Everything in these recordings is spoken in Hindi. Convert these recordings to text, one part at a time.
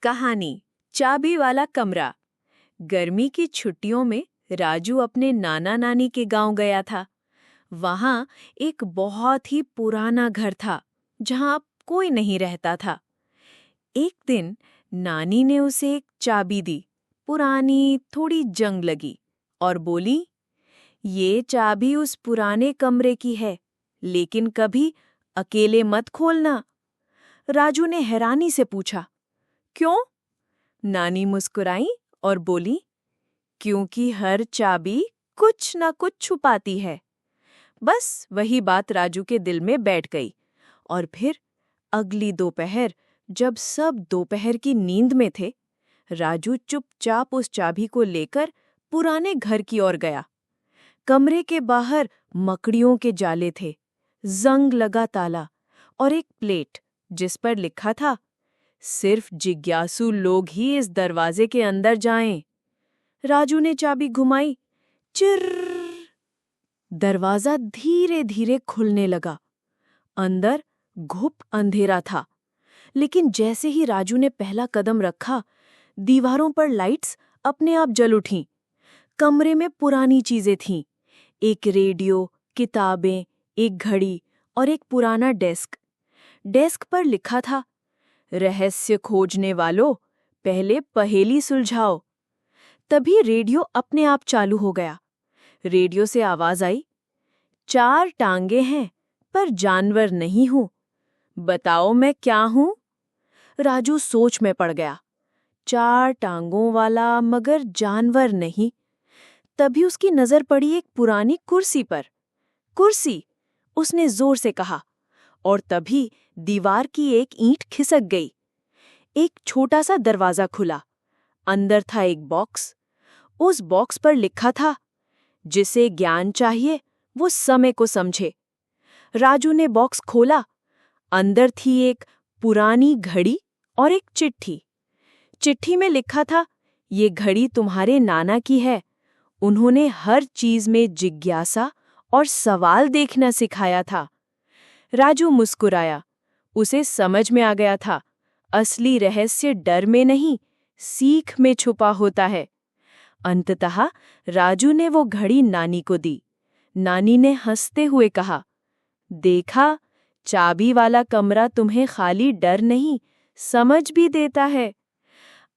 कहानी चाबी वाला कमरा। गर्मी की छुट्टियों में राजू अपने नाना नानी के गांव गया था। वहां एक बहुत ही पुराना घर था जहां अब कोई नहीं रहता था। एक दिन नानी ने उसे एक चाबी दी, पुरानी थोड़ी जंग लगी, और बोली, ये चाबी उस पुराने कमरे की है, लेकिन कभी अकेले मत खोलना। राजू ने हैरानी से पूछा, क्यों? नानी मुस्कुराई और बोली, क्योंकि हर चाबी कुछ न कुछ छुपाती है। बस वही बात राजू के दिल में बैठ गई, और फिर अगली दोपहर, जब सब दोपहर की नींद में थे, राजू चुपचाप उस चाबी को लेकर पुराने घर की ओर गया। कमरे के बाहर मकड़ियों के जाले थे, जंग लगा ताला और एक प्लेट जिस पर लिखा था, सिर्फ जिज्ञासु लोग ही इस दरवाजे के अंदर जाएं। राजू ने चाबी घुमाई, चिर्र। दरवाजा धीरे धीरे खुलने लगा। अंदर घुप अंधेरा था, लेकिन जैसे ही राजू ने पहला कदम रखा, दीवारों पर लाइट्स अपने आप जल उठीं। कमरे में पुरानी चीजें थीं, एक रेडियो, किताबें, एक घड़ी और एक पुराना डेस्क। डेस्क पर लिखा था, रहस्य खोजने वालों, पहले पहेली सुलझाओ। तभी रेडियो अपने आप चालू हो गया। रेडियो से आवाज आई, 4 टांगे हैं पर जानवर नहीं हूं, बताओ मैं क्या हूं? राजू सोच में पड़ गया। 4 टांगों वाला मगर जानवर नहीं। तभी उसकी नजर पड़ी एक पुरानी कुर्सी पर। कुर्सी, उसने जोर से कहा, और तभी दीवार की एक ईंट खिसक गई। एक छोटा सा दरवाजा खुला। अंदर था एक बॉक्स। उस बॉक्स पर लिखा था, जिसे ज्ञान चाहिए वो समय को समझे। राजू ने बॉक्स खोला। अंदर थी एक पुरानी घड़ी और एक चिट्ठी। चिट्ठी में लिखा था, ये घड़ी तुम्हारे नाना की है, उन्होंने हर चीज में जिज्ञासा और सवाल देखना सिखाया था। राजू मुस्कुराया। उसे समझ में आ गया था, असली रहस्य डर में नहीं, सीख में छुपा होता है। अंततः राजू ने वो घड़ी नानी को दी। नानी ने हंसते हुए कहा, देखा, चाबी वाला कमरा तुम्हें खाली डर नहीं, समझ भी देता है।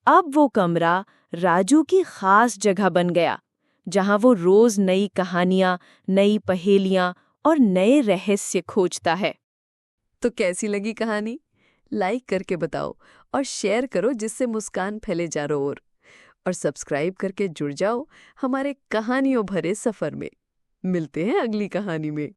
अब वो कमरा राजू की खास जगह बन गया, जहां वो रोज नई कहानियां, नई पहेलियां और नए रहस्य खोजता है। तो कैसी लगी कहानी? लाइक करके बताओ और शेयर करो, जिससे मुस्कान फैले चारों ओर। और सब्सक्राइब करके जुड़ जाओ हमारे कहानियों भरे सफर में। मिलते हैं अगली कहानी में।